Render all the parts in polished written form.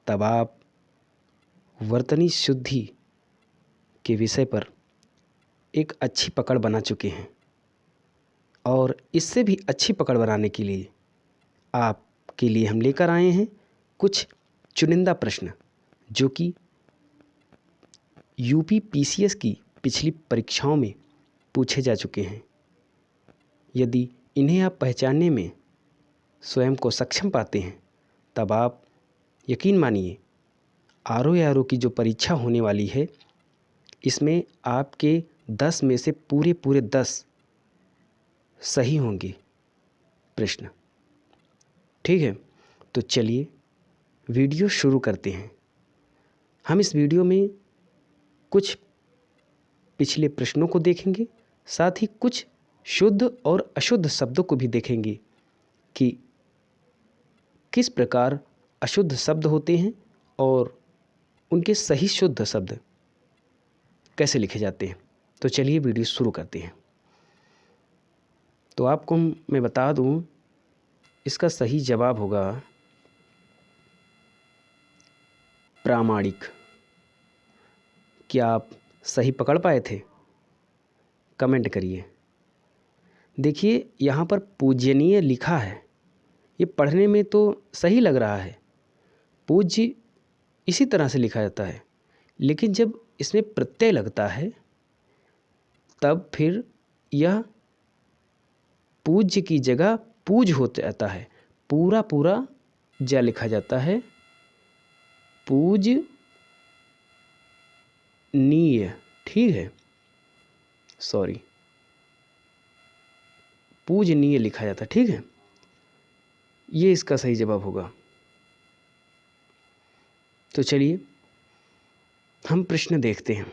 तब आप वर्तनी शुद्धि के विषय पर एक अच्छी पकड़ बना चुके हैं। और इससे भी अच्छी पकड़ बनाने के लिए आपके लिए हम लेकर आए हैं कुछ चुनिंदा प्रश्न जो कि यूपी पीसीएस की पिछली परीक्षाओं में पूछे जा चुके हैं। यदि इन्हें आप पहचानने में स्वयं को सक्षम पाते हैं तब आप यकीन मानिए आरओ की जो परीक्षा होने वाली है इसमें आपके 10 में से पूरे 10 सही होंगे प्रश्न। ठीक है, तो चलिए वीडियो शुरू करते हैं। हम इस वीडियो में कुछ पिछले प्रश्नों को देखेंगे, साथ ही कुछ शुद्ध और अशुद्ध शब्दों को भी देखेंगे कि किस प्रकार अशुद्ध शब्द होते हैं और उनके सही शुद्ध शब्द कैसे लिखे जाते हैं। तो चलिए वीडियो शुरू करते हैं। तो आपको मैं बता दूं, इसका सही जवाब होगा प्रामाणिक। क्या आप सही पकड़ पाए थे? कमेंट करिए। देखिए यहाँ पर पूजनीय लिखा है, ये पढ़ने में तो सही लग रहा है, पूज्य इसी तरह से लिखा जाता है, लेकिन जब इसमें प्रत्यय लगता है तब फिर यह पूज्य की जगह पूज हो जाता है। पूरा ज लिखा जाता है, पूजनीय। ठीक है, सॉरी, पूजनीय लिखा जाता है। ठीक है, ये इसका सही जवाब होगा। तो चलिए हम प्रश्न देखते हैं।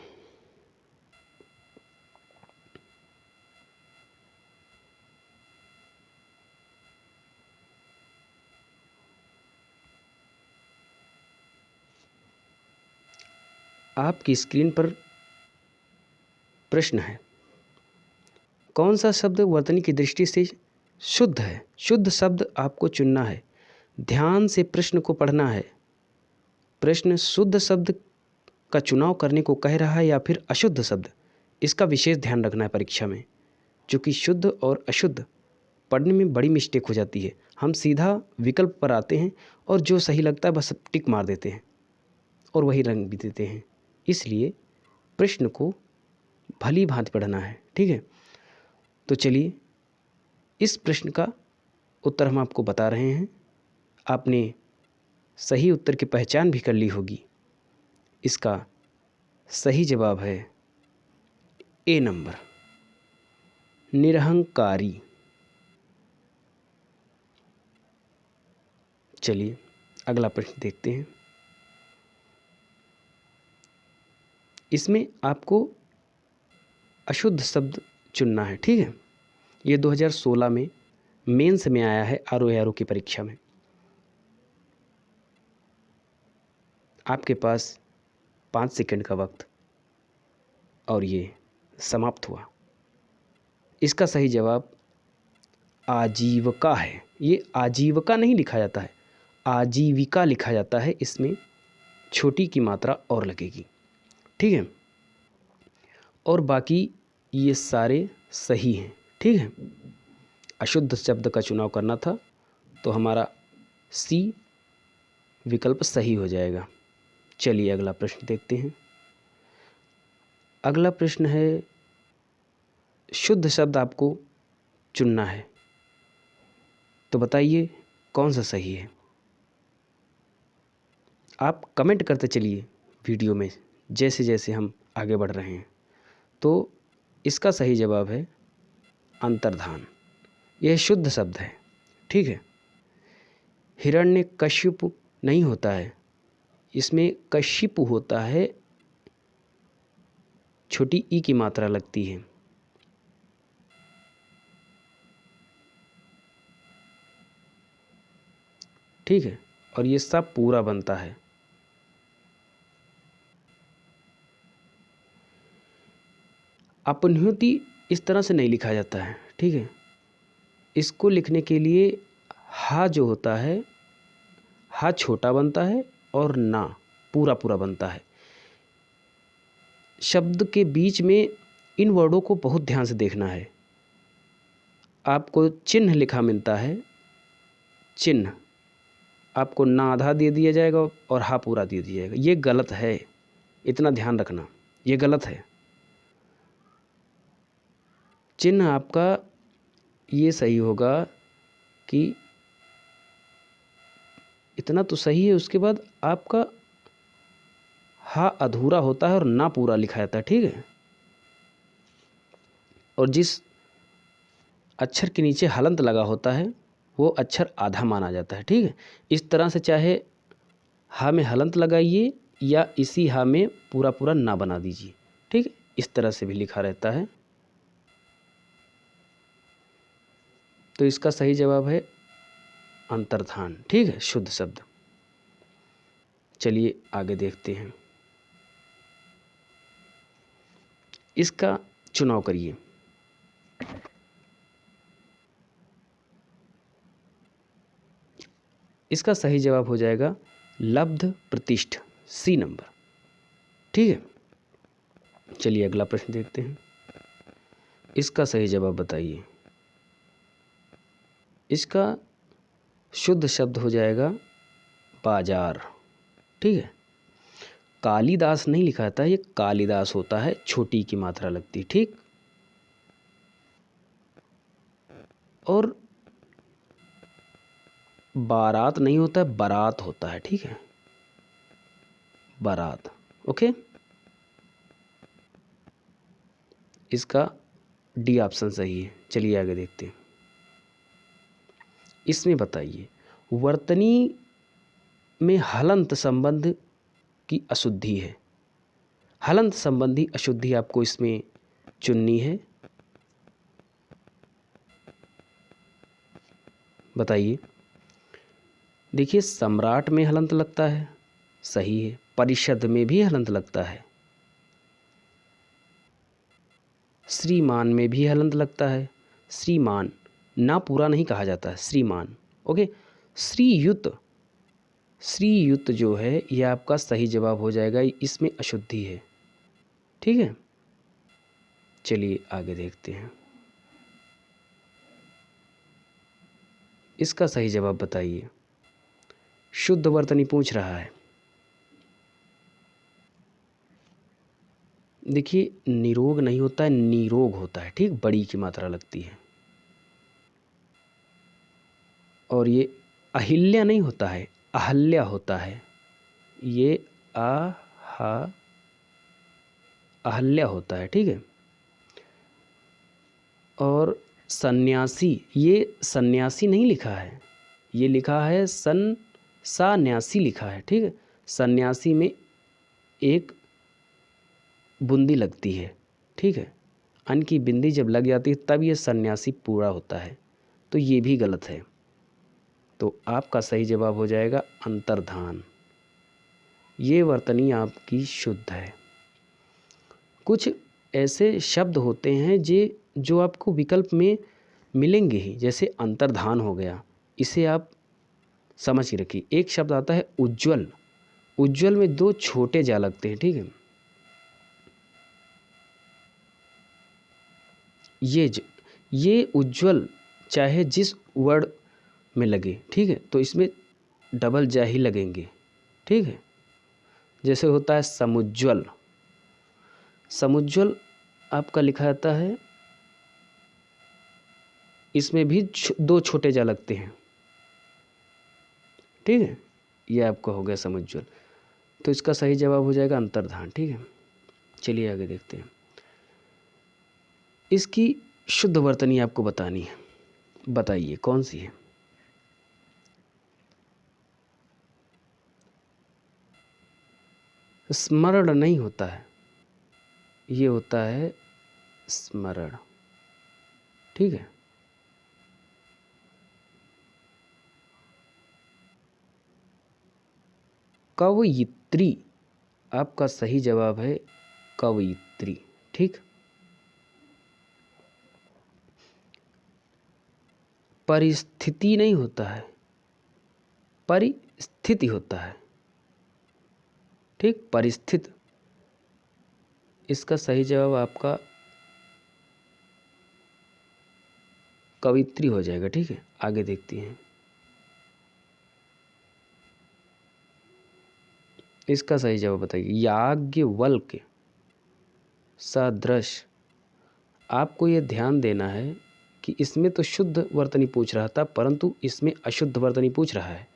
आपकी स्क्रीन पर प्रश्न है, कौन सा शब्द वर्तनी की दृष्टि से शुद्ध है? शुद्ध शब्द आपको चुनना है, ध्यान से प्रश्न को पढ़ना है। प्रश्न शुद्ध शब्द का चुनाव करने को कह रहा है या फिर अशुद्ध शब्द, इसका विशेष ध्यान रखना है परीक्षा में, क्योंकि शुद्ध और अशुद्ध पढ़ने में बड़ी मिस्टेक हो जाती है। हम सीधा विकल्प पर आते हैं और जो सही लगता है बस टिक मार देते हैं और वही रंग भी देते हैं। इसलिए प्रश्न को भली भांति पढ़ना है। ठीक है, तो चलिए इस प्रश्न का उत्तर हम आपको बता रहे हैं। आपने सही उत्तर की पहचान भी कर ली होगी। इसका सही जवाब है ए नंबर, निरहंकारी। चलिए अगला प्रश्न देखते हैं। इसमें आपको अशुद्ध शब्द चुनना है। ठीक है, ये 2016 में मेंस में आया है आरओ की परीक्षा में। आपके पास 5 सेकंड का वक्त और ये समाप्त हुआ। इसका सही जवाब आजीविका है। ये आजीविका नहीं लिखा जाता है, आजीविका लिखा जाता है। इसमें छोटी की मात्रा और लगेगी। ठीक है, और बाकी ये सारे सही हैं। ठीक है, अशुद्ध शब्द का चुनाव करना था तो हमारा सी विकल्प सही हो जाएगा। चलिए अगला प्रश्न देखते हैं। अगला प्रश्न है, शुद्ध शब्द आपको चुनना है, तो बताइए कौन सा सही है। आप कमेंट करते चलिए वीडियो में जैसे जैसे हम आगे बढ़ रहे हैं। तो इसका सही जवाब है अंतर्धान। यह शुद्ध शब्द है। ठीक है, हिरण्यकशिपु नहीं होता है, इसमें कशिपु होता है, छोटी ई की मात्रा लगती है। ठीक है, और ये सब पूरा बनता है। अपन्युति इस तरह से नहीं लिखा जाता है। ठीक है, इसको लिखने के लिए हा जो होता है, हा छोटा बनता है और ना पूरा पूरा बनता है। शब्द के बीच में इन वर्डों को बहुत ध्यान से देखना है। आपको चिन्ह लिखा मिलता है, चिन्ह आपको ना आधा दे दिया जाएगा और हा पूरा दे दिया जाएगा। ये गलत है, इतना ध्यान रखना, ये गलत है। चिन्ह आपका ये सही होगा कि इतना तो सही है, उसके बाद आपका हा अधूरा होता है और ना पूरा लिखा जाता है, ठीक है। और जिस अक्षर के नीचे हलंत लगा होता है वो अक्षर आधा माना जाता है, ठीक है। इस तरह से चाहे हा में हलंत लगाइए या इसी हा में पूरा पूरा ना बना दीजिए, ठीक है। इस तरह से भी लिखा रहता है। तो इसका सही जवाब है अंतर्धान, ठीक है, शुद्ध शब्द। चलिए आगे देखते हैं, इसका चुनाव करिए। इसका सही जवाब हो जाएगा लब्ध प्रतिष्ठ, सी नंबर, ठीक है। चलिए अगला प्रश्न देखते हैं, इसका सही जवाब बताइए। इसका शुद्ध शब्द हो जाएगा बाजार, ठीक है। कालिदास नहीं लिखा जाता है, ये कालिदास होता है, छोटी की मात्रा लगती, ठीक। और बारात नहीं होता है, बारात होता है, ठीक है, बारात, ओके। इसका डी ऑप्शन सही है। चलिए आगे देखते हैं, इसमें बताइए वर्तनी में हलंत संबंध की अशुद्धि है। हलंत संबंधी अशुद्धि आपको इसमें चुननी है, बताइए। देखिए सम्राट में हलंत लगता है, सही है। परिषद में भी हलंत लगता है, श्रीमान में भी हलंत लगता है। श्रीमान ना पूरा नहीं कहा जाता है, श्रीमान, ओके। श्रीयुत, श्रीयुत जो है ये आपका सही जवाब हो जाएगा, इसमें अशुद्धि है, ठीक है। चलिए आगे देखते हैं, इसका सही जवाब बताइए। शुद्ध वर्तनी पूछ रहा है। देखिए निरोग नहीं होता है, निरोग होता है, ठीक, बड़ी की मात्रा लगती है। और ये अहिल्या नहीं होता है, अहल्या होता है। ये अहल्या होता है, ठीक है। और सन्यासी, ये सन्यासी नहीं लिखा है, ये लिखा है सान्यासी लिखा है, ठीक है। सन्यासी में एक बूंदी लगती है, ठीक है। अन्न की बिंदी जब लग जाती है तब ये सन्यासी पूरा होता है, तो ये भी गलत है। तो आपका सही जवाब हो जाएगा अंतर्धान। ये वर्तनी आपकी शुद्ध है। कुछ ऐसे शब्द होते हैं जो आपको विकल्प में मिलेंगे ही, जैसे अंतर्धान हो गया, इसे आप समझ के रखिए। एक शब्द आता है उज्ज्वल, उज्ज्वल में दो छोटे जा लगते हैं, ठीक है। ये उज्ज्वल चाहे जिस वर्ड में लगे, ठीक है, तो इसमें डबल जा ही लगेंगे, ठीक है। जैसे होता है समुज्ज्वल, समुज्ज्वल आपका लिखा जाता है, इसमें भी दो छोटे जा लगते हैं, ठीक है। ये आपका हो गया समुज्ज्वल। तो इसका सही जवाब हो जाएगा अंतर्धान, ठीक है। चलिए आगे देखते हैं, इसकी शुद्ध वर्तनी आपको बतानी है, बताइए कौन सी है। स्मरण नहीं होता है, ये होता है स्मरण, ठीक है। कवयित्री आपका सही जवाब है, कवयित्री, ठीक। परिस्थिति नहीं होता है, परिस्थिति होता है, ठीक, परिस्थित। इसका सही जवाब आपका कवित्री हो जाएगा। ठीक है, आगे देखते हैं। इसका सही जवाब बताइए। याज्ञवल्क्य सदृश। आपको ये ध्यान देना है कि इसमें तो शुद्ध वर्तनी पूछ रहा था, परंतु इसमें अशुद्ध वर्तनी पूछ रहा है।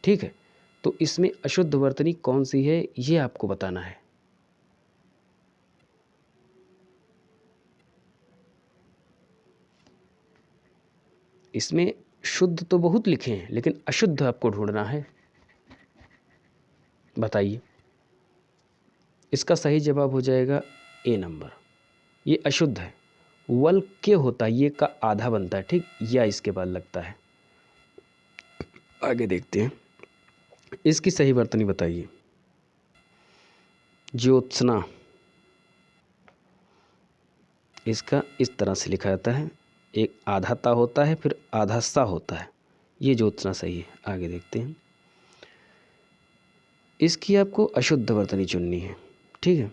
ठीक है, तो इसमें अशुद्ध वर्तनी कौन सी है ये आपको बताना है। इसमें शुद्ध तो बहुत लिखे हैं, लेकिन अशुद्ध आपको ढूंढना है। बताइए। इसका सही जवाब हो जाएगा ए नंबर। ये अशुद्ध है। वल्क्य होता है, ये का आधा बनता है। ठीक, या इसके बाद लगता है। आगे देखते हैं। इसकी सही वर्तनी बताइए। ज्योत्सना, इसका इस तरह से लिखा जाता है, एक आधा ता होता है, फिर आधा सा होता है। ये ज्योत्सना सही है। आगे देखते हैं। इसकी आपको अशुद्ध वर्तनी चुननी है। ठीक है,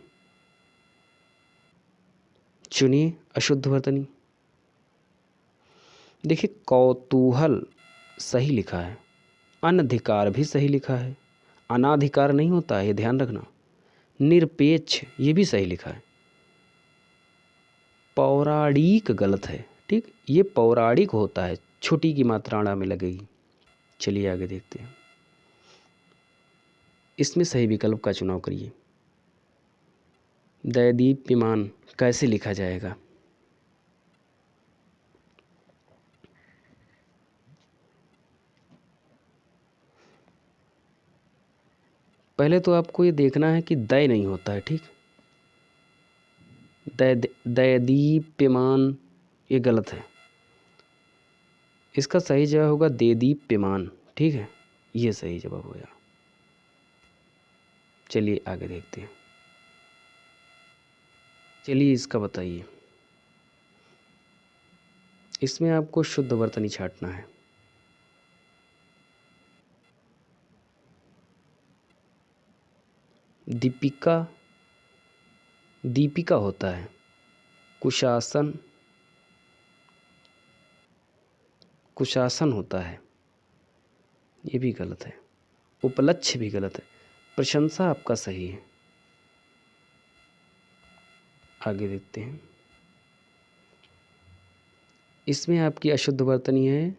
चुनिए अशुद्ध वर्तनी। देखिए, कौतूहल सही लिखा है, अनधिकार भी सही लिखा है, अनाधिकार नहीं होता है, ये ध्यान रखना। निरपेक्ष ये भी सही लिखा है। पौराणिक गलत है। ठीक, ये पौराणिक होता है, छोटी की मात्रा अणा में लगेगी। चलिए आगे देखते हैं। इसमें सही विकल्प का चुनाव करिए। दैदीप्यमान कैसे लिखा जाएगा? पहले तो आपको ये देखना है कि दय नहीं होता है। ठीक, दैदीप्यमान ये गलत है। इसका सही जवाब होगा देदीप्यमान। ठीक है, ये सही जवाब होगा। चलिए आगे देखते हैं। चलिए इसका बताइए। इसमें आपको शुद्ध वर्तनी छांटना है। दीपिका, दीपिका होता है। कुशासन, कुशासन होता है, ये भी गलत है। उपलक्ष्य भी गलत है। प्रशंसा आपका सही है। आगे देखते हैं। इसमें आपकी अशुद्ध वर्तनी है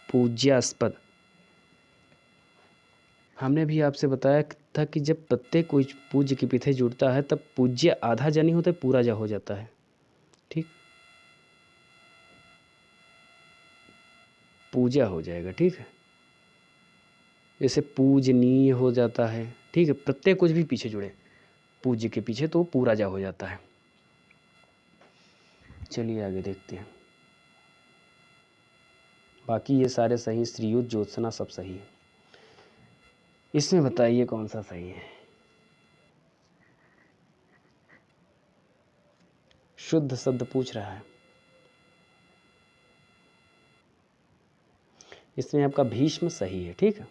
पूज्यास्पद। हमने भी आपसे बताया था कि जब प्रत्येक कोई पूज्य के पीछे जुड़ता है तब पूज्य आधा जा नहीं होता, पूरा जा हो जाता है। ठीक, पूजा हो जाएगा। ठीक है, जैसे पूजनीय हो जाता है। ठीक है, प्रत्येक कुछ भी पीछे जुड़े पूज्य के पीछे तो पूरा जा हो जाता है। चलिए आगे देखते हैं। बाकी ये सारे सही, श्रीयुत, ज्योत्सना सब सही है। इसमें बताइए कौन सा सही है। शुद्ध शब्द पूछ रहा है। इसमें आपका भीष्म सही है। ठीक है,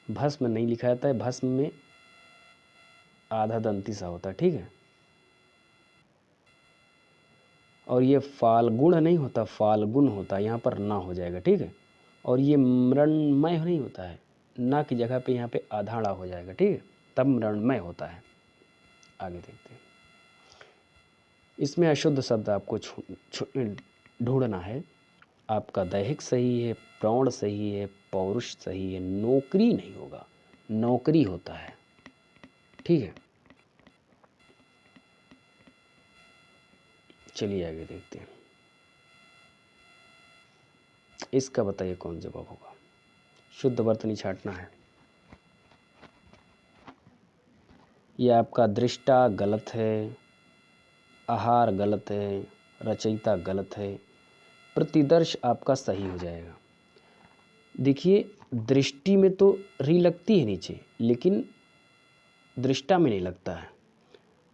भस्म नहीं लिखा जाता है, भस्म में आधा दंती सा होता है। ठीक है, और ये फाल्गुण नहीं होता, फाल्गुन होता है, यहाँ पर ना हो जाएगा। ठीक है, और ये मृण्मय नहीं होता है, ना की जगह पे यहाँ पे आधाड़ा हो जाएगा। ठीक है, तब मृण्मय होता है। आगे देखते हैं। इसमें अशुद्ध शब्द आपको ढूंढना है। आपका दैहिक सही है, प्रौढ़ सही है, पौरुष सही है, नौकरी नहीं होगा, नौकरी होता है। ठीक है, चलिए आगे देखते हैं। इसका बताइए कौन जवाब होगा। शुद्ध वर्तनी छांटना है। यह आपका दृष्टा गलत है, आहार गलत है, रचयिता गलत है, प्रतिदर्श आपका सही हो जाएगा। देखिए, दृष्टि में तो री लगती है नीचे, लेकिन दृष्टा में नहीं लगता है।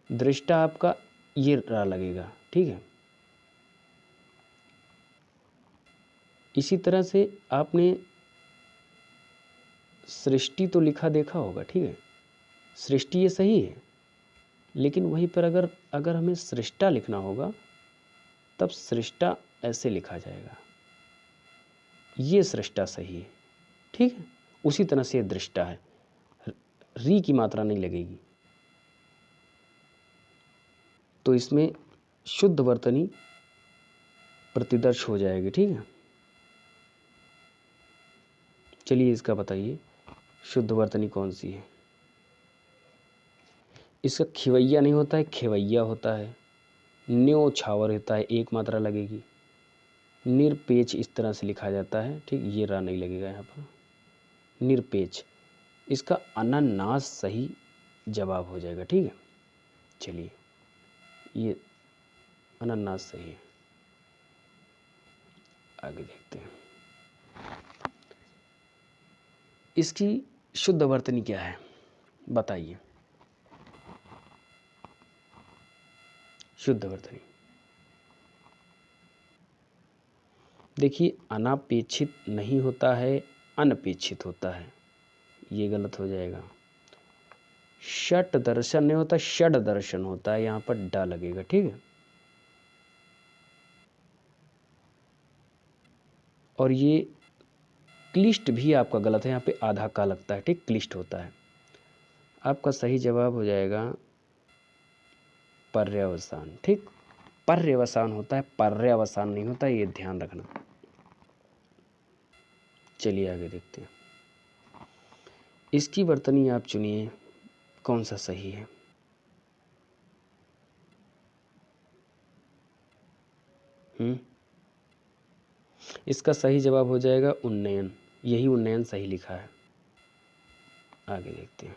दृष्टा आपका ये रा लगेगा। ठीक है, इसी तरह से आपने सृष्टि तो लिखा देखा होगा। ठीक है, सृष्टि ये सही है, लेकिन वहीं पर अगर हमें सृष्टा लिखना होगा तब सृष्टा ऐसे लिखा जाएगा, ये सृष्टा सही है, ठीक है। उसी तरह से दृष्टा है, री की मात्रा नहीं लगेगी, तो इसमें शुद्ध वर्तनी प्रतिदर्श हो जाएगी, ठीक है। चलिए इसका बताइए शुद्ध वर्तनी कौन सी है। इसका खिवैया नहीं होता है, खेवैया होता है। न्यो छावर होता है, एक मात्रा लगेगी। निरपेच इस तरह से लिखा जाता है, ठीक, ये रा नहीं लगेगा यहाँ पर, निरपेच। इसका अनानास सही जवाब हो जाएगा, ठीक है। चलिए ये अनानास सही है, आगे देखते हैं। इसकी शुद्ध वर्तनी क्या है बताइए। शुद्ध वर्तनी देखिए, अनापेक्षित नहीं होता है, अनपेक्षित होता है, ये गलत हो जाएगा। षट दर्शन नहीं होता, षड दर्शन होता है, यहाँ पर डा लगेगा, ठीक है। और ये क्लिष्ट भी आपका गलत है, यहाँ पे आधा का लगता है, ठीक, क्लिष्ट होता है। आपका सही जवाब हो जाएगा पर्यवसान, ठीक। पर्यवसान होता है, पर्यवसान नहीं होता, ये ध्यान रखना। चलिए आगे देखते हैं। इसकी वर्तनी आप चुनिए, कौन सा सही है। इसका सही जवाब हो जाएगा उन्नयन, यही उन्नयन सही लिखा है। आगे देखते हैं।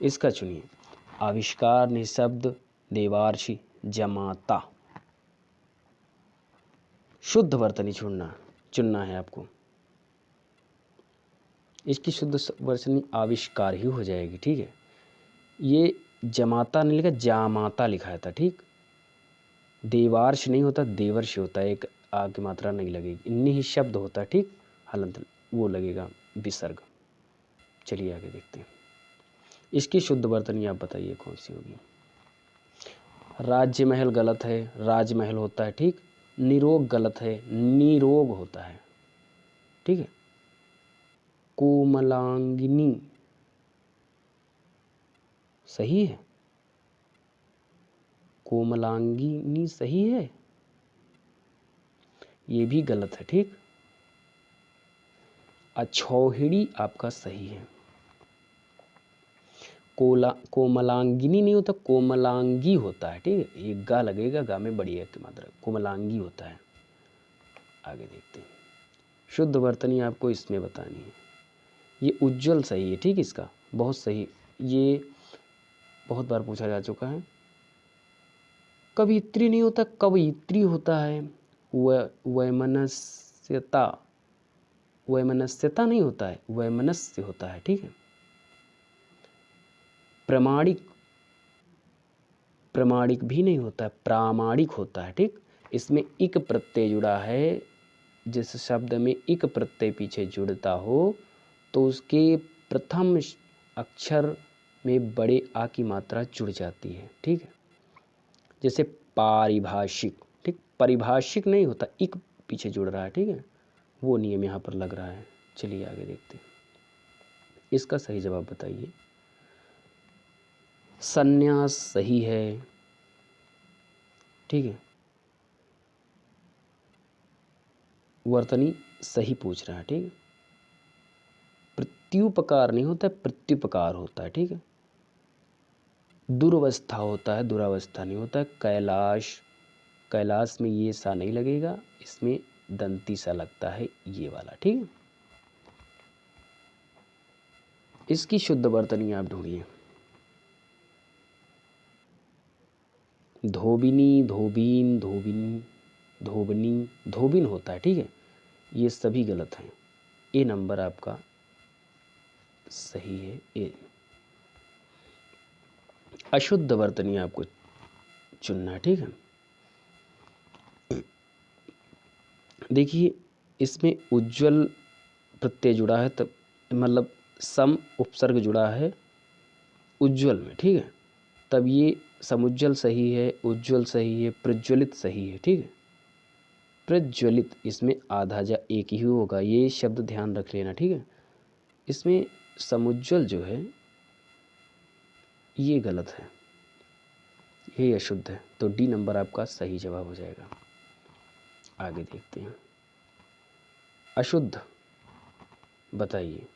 इसका चुनिए, आविष्कार निशब्द देवार्षि जमाता। शुद्ध वर्तनी चुनना है आपको। इसकी शुद्ध वर्तनी आविष्कार ही हो जाएगी, ठीक है। ये जमाता नहीं लिखा, जामाता लिखा था, ठीक। देवार्ष नहीं होता, देवर्ष होता है, एक आ की मात्रा नहीं लगेगी, इन्हीं ही शब्द होता है, ठीक। हलंत वो लगेगा विसर्ग। चलिए आगे देखते हैं। इसकी शुद्ध वर्तनी आप बताइए कौन सी होगी। राज्य महल गलत है, राजमहल होता है, ठीक। निरोग गलत है, निरोग होता है, ठीक है। कोमलांगिनी सही है, कोमलांगिनी सही है, ये भी गलत है, ठीक। अछौहिड़ी आपका सही है। कोमलांगिनी नहीं होता, कोमलांगी होता है, ठीक है। ये गा लगेगा, गा में बड़ी है की मात्रा, कोमलांगी होता है। आगे देखते हैं। शुद्ध वर्तनी आपको इसमें बतानी है। ये उज्जवल सही है, ठीक। इसका बहुत सही, ये बहुत बार पूछा जा चुका है। कवियत्री नहीं होता, कवयित्री होता है। वैमनस्यता, वैमनस्यता नहीं होता है, वैमनस्य होता है, ठीक है। प्रामाणिक भी नहीं होता है, प्रामाणिक होता है, ठीक। इसमें इक प्रत्यय जुड़ा है, जिस शब्द में इक प्रत्यय पीछे जुड़ता हो तो उसके प्रथम अक्षर में बड़े आ की मात्रा जुड़ जाती है, ठीक है। जैसे पारिभाषिक, ठीक, परिभाषिक नहीं होता, इक पीछे जुड़ रहा है, ठीक है। वो नियम यहाँ पर लग रहा है। चलिए आगे देखते हैं। इसका सही जवाब बताइए। संन्यास सही है, ठीक है। वर्तनी सही पूछ रहा है, ठीक है। प्रत्युपकार नहीं होता है, प्रत्युपकार होता है, ठीक है। दुर्वस्था होता है, दुरावस्था नहीं होता है। कैलाश में ये सा नहीं लगेगा, इसमें दंती सा लगता है, ये वाला, ठीक है। इसकी शुद्ध वर्तनी आप ढूंढिए। धोबिनी, धोबीन, धोबिनी, धोबनी, धोबिन होता है, ठीक है। ये सभी गलत हैं। ए नंबर आपका सही है, ए। अशुद्ध वर्तनी आपको चुनना है, ठीक है। देखिए इसमें उज्जवल प्रत्यय जुड़ा है, तब मतलब सम उपसर्ग जुड़ा है, उज्ज्वल में, ठीक है। तब ये समुज्ज्वल सही है, उज्ज्वल सही है, प्रज्वलित सही है, ठीक है। प्रज्वलित, इसमें आधा जा एक ही होगा, ये शब्द ध्यान रख लेना, ठीक है। इसमें समुज्ज्वल जो है ये गलत है, ये अशुद्ध है, तो डी नंबर आपका सही जवाब हो जाएगा। आगे देखते हैं। अशुद्ध बताइए।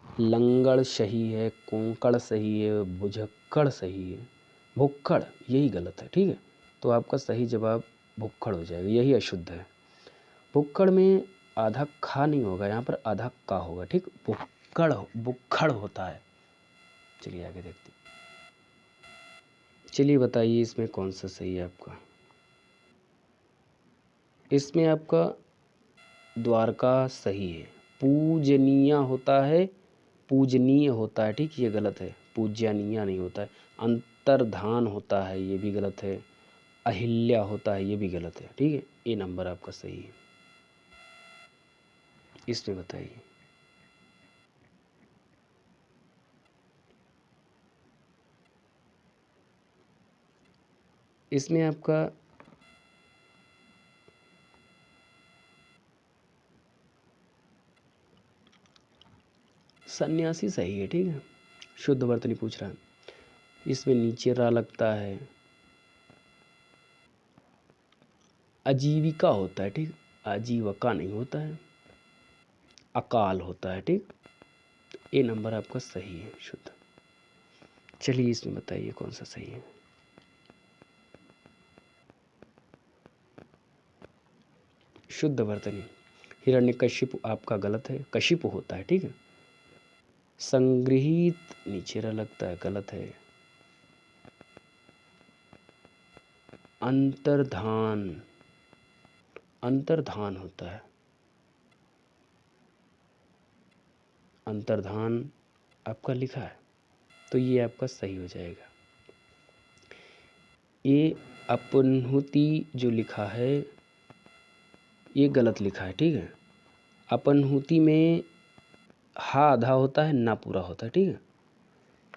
लंगड़ सही है, कोंकण सही है, भुजक्कड़ सही है, भुक्कड़ यही गलत है, ठीक है। तो आपका सही जवाब भुक्कड़ हो जाएगा, यही अशुद्ध है। भुक्कड़ में आधा खा नहीं होगा, यहाँ पर आधा का होगा, ठीक। भुक्कड़ भुक्खड़ होता है। चलिए आगे देखते हैं। चलिए बताइए इसमें कौन सा सही है आपका। इसमें आपका द्वारका सही है। पूजनीय होता है, पूजनीय होता है, ठीक, ये गलत है। पूजनीय नहीं होता है। अंतर्धान होता है, ये भी गलत है। अहिल्या होता है, ये भी गलत है, ठीक है। ये नंबर आपका सही है। इसमें बताइए। इसमें आपका सन्यासी सही है, ठीक है। शुद्ध वर्तनी पूछ रहा है। इसमें नीचे रा लगता है। आजीविका होता है, ठीक, आजीविका नहीं होता है। अकाल होता है, ठीक। ये नंबर आपका सही है, शुद्ध। चलिए इसमें बताइए कौन सा सही है। शुद्ध वर्तनी। हिरण्यकशिपु आपका गलत है, कशिपु होता है, ठीक है। संगृहीत नीचे रा लगता है, गलत है। अंतर्धान, अंतर्धान होता है। अंतर्धान आपका लिखा है, तो ये आपका सही हो जाएगा। ये अपनहुति जो लिखा है ये गलत लिखा है, ठीक है। अपनहुति में हा आधा होता है, ना पूरा होता है, ठीक है।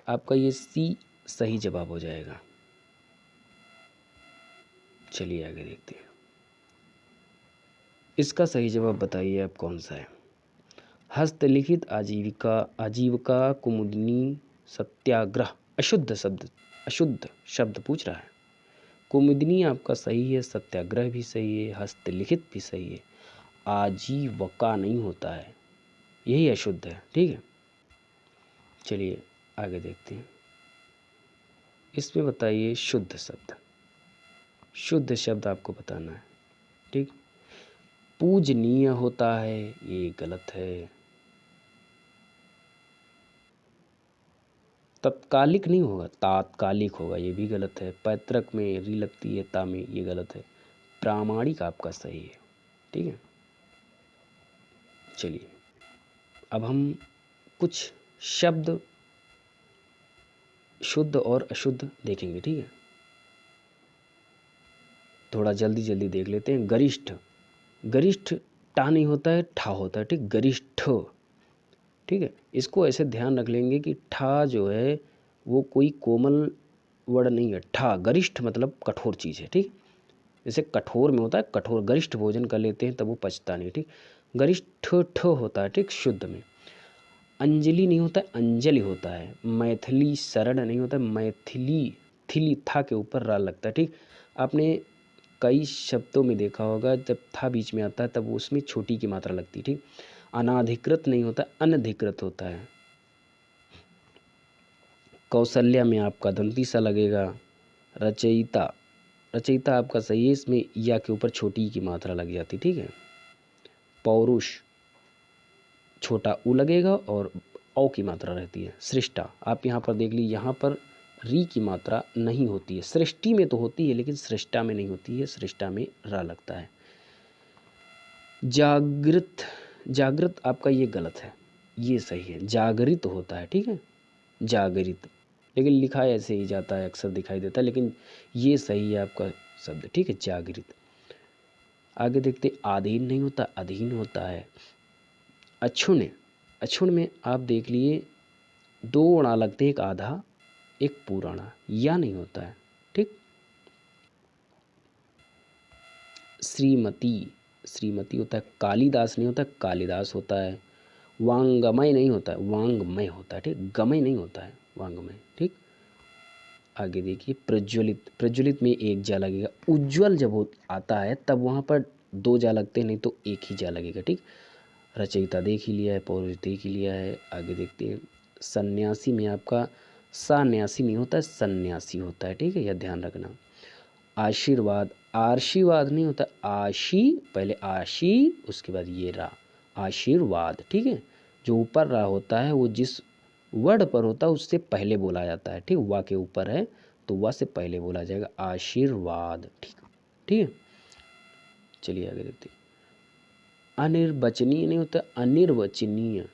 आपका ये सी सही जवाब हो जाएगा। चलिए आगे देखते हैं। इसका सही जवाब बताइए आप कौन सा है। हस्तलिखित आजीविका, आजीविका, कुमुदनी, सत्याग्रह। अशुद्ध शब्द, अशुद्ध शब्द पूछ रहा है। कुमुदनी आपका सही है, सत्याग्रह भी सही है, हस्तलिखित भी सही है। आजीविका नहीं होता है, यही अशुद्ध है, ठीक है। चलिए आगे देखते हैं। इसमें बताइए शुद्ध शब्द। शुद्ध शब्द आपको बताना है, ठीक। पूजनीय होता है, ये गलत है। तत्कालिक नहीं होगा, तात्कालिक होगा, ये भी गलत है। पैतृक में री लगती है, ता में, ये गलत है। प्रामाणिक आपका सही है, ठीक है। चलिए अब हम कुछ शब्द शुद्ध और अशुद्ध देखेंगे, ठीक है। थोड़ा जल्दी जल्दी देख लेते हैं। गरिष्ठ, गरिष्ठ टा नहीं होता है, ठा होता है, ठीक। गरिष्ठ, ठीक है। इसको ऐसे ध्यान रख लेंगे कि ठा जो है वो कोई कोमल वर्ड नहीं है। ठा गरिष्ठ मतलब कठोर चीज़ है, ठीक। जैसे कठोर में होता है कठोर, गरिष्ठ भोजन कर लेते हैं तब वो पचता नहीं, ठीक। गरिष्ठ ठ होता है, ठीक, शुद्ध में। अंजलि नहीं होता है, अंजलि होता है। मैथिली शरण नहीं होता है, मैथिली, थिली था के ऊपर रा लगता है, ठीक। आपने कई शब्दों में देखा होगा जब था बीच में आता है तब उसमें छोटी की मात्रा लगती है, ठीक। अनाधिकृत नहीं होता, अनधिकृत होता है। कौशल्या में आपका दंती सा लगेगा। रचयिता, रचयिता आपका सही है, इसमें या के ऊपर छोटी की मात्रा लग जाती, ठीक है। पौरुष छोटा ऊ लगेगा और औ की मात्रा रहती है। सृष्टा आप यहाँ पर देख ली, यहाँ पर री की मात्रा नहीं होती है। सृष्टि में तो होती है लेकिन सृष्टा में नहीं होती है, सृष्टा में रा लगता है। जागृत, जागृत आपका ये गलत है, ये सही है। जागृत होता है, ठीक है, जागृत, लेकिन लिखा ऐसे ही जाता है, अक्सर दिखाई देता है, लेकिन ये सही है आपका शब्द, ठीक है, जागृत। आगे देखते, आधीन नहीं होता, अधीन होता है। अक्षुण्ण, अक्षुण्ण में आप देख लिए दो अणा लगते हैं, एक आधा एक पूरा अणा, या नहीं होता है। ठीक। श्रीमती, श्रीमती होता है। कालिदास नहीं होता, कालिदास होता है। वांगमय नहीं होता है, वांगमय होता है। ठीक, गमय नहीं होता है, वांगमय। ठीक। आगे देखिए प्रज्वलित, प्रज्वलित में एक जा लगेगा। उज्ज्वल जब आता है तब वहाँ पर दो जा लगते हैं, नहीं तो एक ही जा लगेगा। ठीक। रचयिता देख ही लिया है, पौरुष देख ही लिया है। आगे देखते हैं सन्यासी में आपका सन्यासी नहीं होता है, सन्यासी होता है। ठीक है, यह ध्यान रखना। आशीर्वाद, आशीर्वाद नहीं होता, आशी, पहले आशी उसके बाद ये रा, आशीर्वाद। ठीक है, जो ऊपर रा होता है वो जिस वर्ड पर होता है उससे पहले बोला जाता है। ठीक, वा के ऊपर है तो वा से पहले बोला जाएगा, आशीर्वाद। ठीक। ठीक है, चलिए आगे देखते हैं। अनिर्वचनीय नहीं होता, अनिर्वचनीय,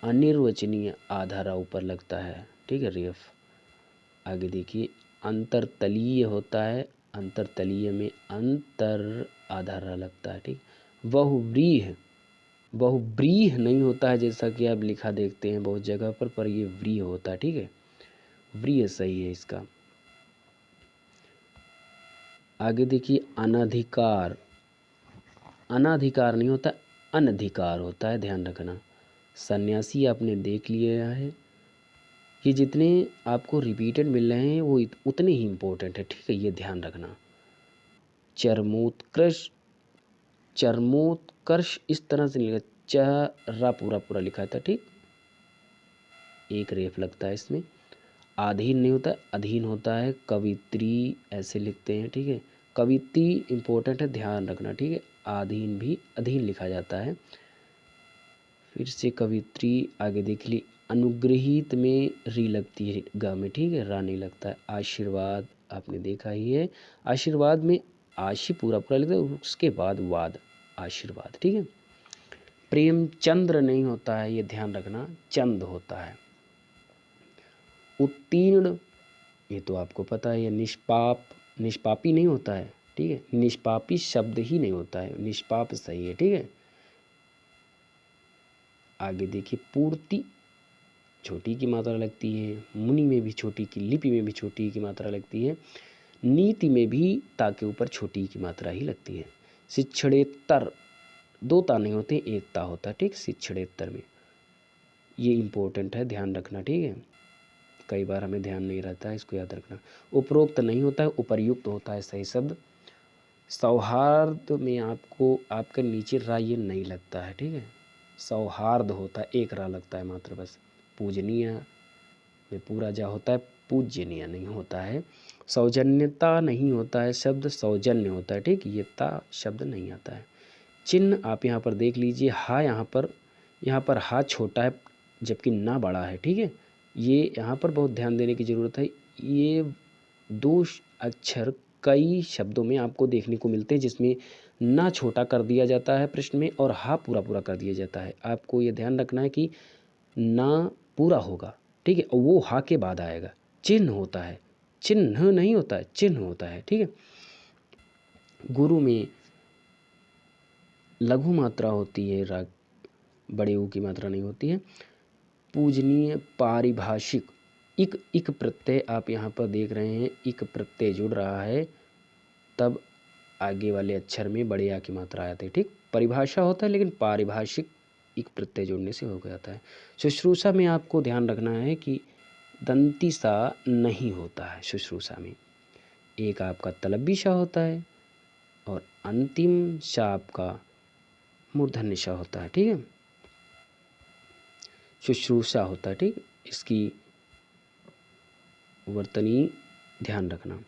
अनिर्वचनीय आधा रा ऊपर लगता है। ठीक है, रेफ। आगे देखिए अंतरतलीय होता है, अंतरतलीय में अंतर आधा रा लगता है। ठीक। बहुव्रीह, बहुव्रीह नहीं होता है, जैसा कि आप लिखा देखते हैं बहुत जगह पर ये व्रीह होता है। ठीक है, व्रीह सही है इसका। आगे देखिए अनधिकार, अनाधिकार नहीं होता, अनधिकार होता है, ध्यान रखना। सन्यासी आपने देख लिया है। ये जितने आपको रिपीटेड मिल रहे हैं वो उतने ही इम्पोर्टेंट है। ठीक है, ये ध्यान रखना। चरमोत्कर्ष, चरमोत्कर्ष इस तरह से लिखा, चरा पूरा पूरा लिखा था। ठीक, एक रेफ लगता है इसमें। अधीन नहीं होता, अधीन होता है। कवित्री ऐसे लिखते हैं। ठीक है, कवित्री इम्पोर्टेंट है, ध्यान रखना। ठीक है, अधीन भी अधीन लिखा जाता है। फिर से कवित्री आगे देख ली। अनुग्रहित में री लगती है ग में। ठीक है, रा नहीं लगता है। आशीर्वाद आपने देखा ही है, आशीर्वाद में आशी पूरा पूरा लिखता है, उसके बाद वाद, आशीर्वाद। ठीक है। प्रेमचंद्र नहीं होता है, ये ध्यान रखना, चंद होता है। उत्तीर्ण, ये तो आपको पता है, ये निष्पाप, निष्पापी नहीं होता है। ठीक है, निष्पापी शब्द ही नहीं होता है, निष्पाप सही है। ठीक है। आगे देखिए पूर्ति, छोटी की मात्रा लगती है। मुनि में भी छोटी की, लिपि में भी छोटी की मात्रा लगती है। नीति में भी ता के ऊपर छोटी की मात्रा ही लगती है। शिक्षणेत्तर, दो ता नहीं होते, एक ता होता है। ठीक, शिक्षणेत्तर में ये इम्पोर्टेंट है, ध्यान रखना। ठीक है, कई बार हमें ध्यान नहीं रहता है, इसको याद रखना। उपरोक्त नहीं होता है, उपर्युक्त होता है सही शब्द। सौहार्द में आपको आपके नीचे रा ये नहीं लगता है। ठीक है, सौहार्द होता है, एक रा लगता है मात्र बस। पूजनीय में पूरा जा होता है, पूजनीय नहीं होता है। सौजन्यता नहीं होता है शब्द, सौजन्य होता है। ठीक, ये ता शब्द नहीं आता है। चिन्ह आप यहाँ पर देख लीजिए, हा यहाँ पर हा छोटा है जबकि ना बड़ा है। ठीक है, ये यहाँ पर बहुत ध्यान देने की ज़रूरत है। ये दो अक्षर कई शब्दों में आपको देखने को मिलते हैं जिसमें ना छोटा कर दिया जाता है प्रश्न में और हा पूरा पूरा कर दिया जाता है। आपको ये ध्यान रखना है कि ना पूरा होगा। ठीक है, वो हा के बाद आएगा। चिन्ह होता है, चिन्ह नहीं होता है, चिन्ह होता है। ठीक है। गुरु में लघु मात्रा होती है, राग बड़े ऊ की मात्रा नहीं होती है। पूजनीय, पारिभाषिक, इक प्रत्यय आप यहाँ पर देख रहे हैं, इक प्रत्यय जुड़ रहा है तब आगे वाले अक्षर में बड़े आ की मात्रा आती है। ठीक, परिभाषा होता है लेकिन पारिभाषिक इक प्रत्यय जोड़ने से हो जाता है। शुश्रूषा में आपको ध्यान रखना है कि दंती सा नहीं होता है शुश्रूषा में, एक आपका तलबी सा होता है और अंतिम सा आपका मूर्धन्य सा होता है। ठीक है, शुश्रूषा होता है। ठीक, इसकी वर्तनी ध्यान रखना।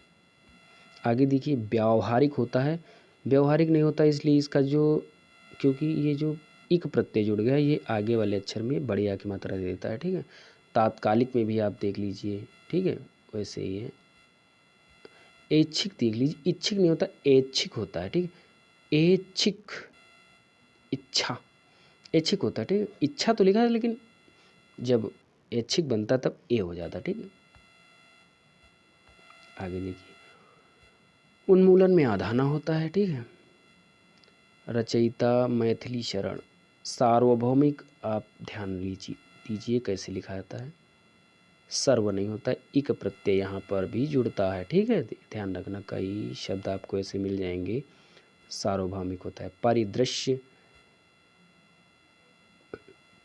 आगे देखिए व्यावहारिक होता है, व्यावहारिक नहीं होता इसलिए इसका जो, क्योंकि ये जो इक प्रत्यय जुड़ गया ये आगे वाले अक्षर में बड़ी आ की मात्रा दे देता है। ठीक है, तात्कालिक में भी आप देख लीजिए। ठीक है, वैसे ही है। ऐच्छिक देख लीजिए, इच्छिक नहीं होता, ऐच्छिक होता है। ठीक, ऐच्छिक, इच्छा, ऐच्छिक होता है। ठीक है, इच्छा तो लिखा है लेकिन जब ऐच्छिक बनता तब ए हो जाता। ठीक है। आगे देखिए उन्मूलन में आधाना होता है। ठीक है। रचयिता मैथिली शरण, सार्वभौमिक आप ध्यान दीजिए कैसे लिखा जाता है। सर्व नहीं होता है, इक प्रत्यय यहाँ पर भी जुड़ता है। ठीक है, ध्यान रखना, कई शब्द आपको ऐसे मिल जाएंगे। सार्वभौमिक होता है। परिदृश्य,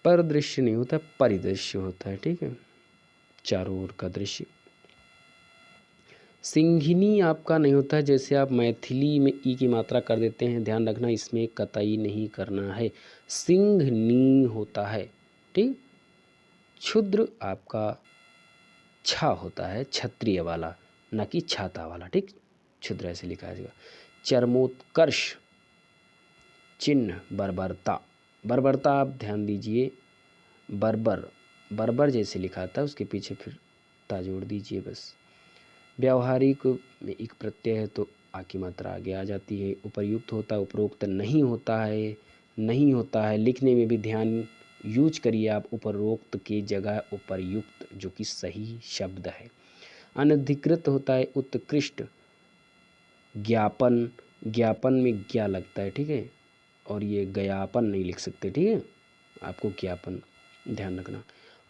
परदृश्य नहीं होता, परिदृश्य होता है। ठीक है, चारों ओर का दृश्य। सिंघिनी आपका नहीं होता है, जैसे आप मैथिली में ई की मात्रा कर देते हैं, ध्यान रखना इसमें कतई नहीं करना है, सिंघनी होता है। ठीक, क्षुद्र आपका छा होता है, क्षत्रिय वाला, न कि छाता वाला। ठीक, क्षुद्र ऐसे लिखा जाएगा। चर्मोत्कर्ष चिन्ह बर्बरता, बर्बरता आप ध्यान दीजिए, बर्बर, बर्बर जैसे लिखा था उसके पीछे फिर ता जोड़ दीजिए बस। व्यावहारिक में एक प्रत्यय है तो आ की मात्रा आगे आ जाती है। उपर्युक्त होता है, उपरोक्त नहीं होता है, नहीं होता है। लिखने में भी ध्यान यूज करिए आप, उपरोक्त की जगह उपर्युक्त, जो कि सही शब्द है। अनधिकृत होता है, उत्कृष्ट। ज्ञापन, ज्ञापन में क्या लगता है। ठीक है, और ये ज्ञापन नहीं लिख सकते। ठीक है, आपको ज्ञापन ध्यान रखना।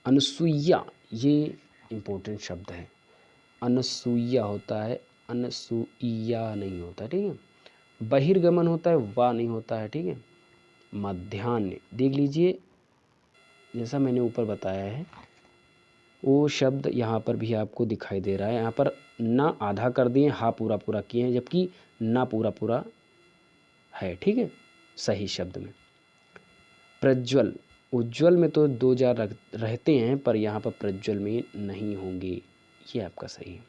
अनसुईया, ये इम्पोर्टेंट शब्द है। अनसुईया होता है, अनसुईया नहीं होता। ठीक है, बहिर्गमन होता है, वाह नहीं होता है। ठीक है, मध्याह्न देख लीजिए, जैसा मैंने ऊपर बताया है वो शब्द यहाँ पर भी आपको दिखाई दे रहा है। यहाँ पर ना आधा कर दिए, हा पूरा पूरा किए हैं, जबकि ना पूरा पूरा है। ठीक है, सही शब्द में। प्रज्वल, उज्ज्वल में तो दो जार रहते हैं, पर यहाँ पर प्रज्वल में नहीं होंगे, ये आपका सही है।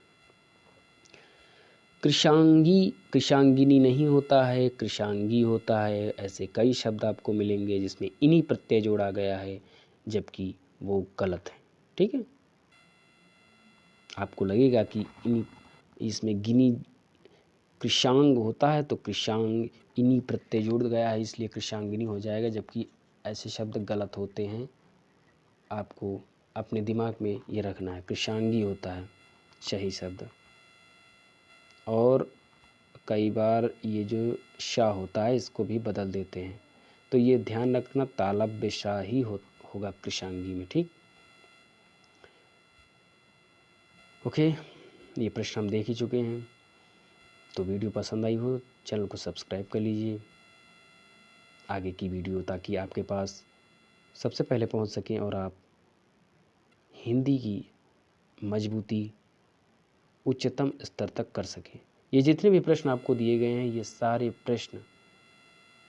कृशांगी, कृशांगिनी नहीं होता है, कृशांगी होता है। ऐसे कई शब्द आपको मिलेंगे जिसमें इन्हीं प्रत्यय जोड़ा गया है, जबकि वो गलत है। ठीक है, आपको लगेगा कि इन्हीं, इसमें गिनी कृशांग होता है तो कृशांग इन्हीं प्रत्यय जुड़ गया है इसलिए कृशांगिनी हो जाएगा, जबकि ऐसे शब्द गलत होते हैं। आपको अपने दिमाग में ये रखना है, कृशांगी होता है सही शब्द। और कई बार ये जो शाह होता है इसको भी बदल देते हैं, तो ये ध्यान रखना, तालब्य शाह ही होगा कृशांगी में। ठीक, ओके, ये प्रश्न हम देख ही चुके हैं। तो वीडियो पसंद आई हो चैनल को सब्सक्राइब कर लीजिए आगे की वीडियो, ताकि आपके पास सबसे पहले पहुंच सकें और आप हिंदी की मजबूती उच्चतम स्तर तक कर सकें। ये जितने भी प्रश्न आपको दिए गए हैं, ये सारे प्रश्न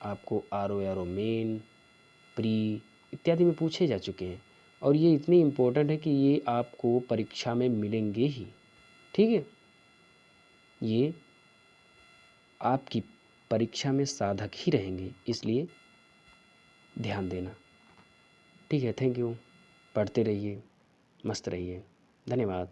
आपको आर ओ मेन, प्री इत्यादि में पूछे जा चुके हैं, और ये इतने इम्पोर्टेंट है कि ये आपको परीक्षा में मिलेंगे ही। ठीक है, ये आपकी परीक्षा में साधक ही रहेंगे, इसलिए ध्यान देना। ठीक है, थैंक यू, पढ़ते रहिए, मस्त रहिए, धन्यवाद।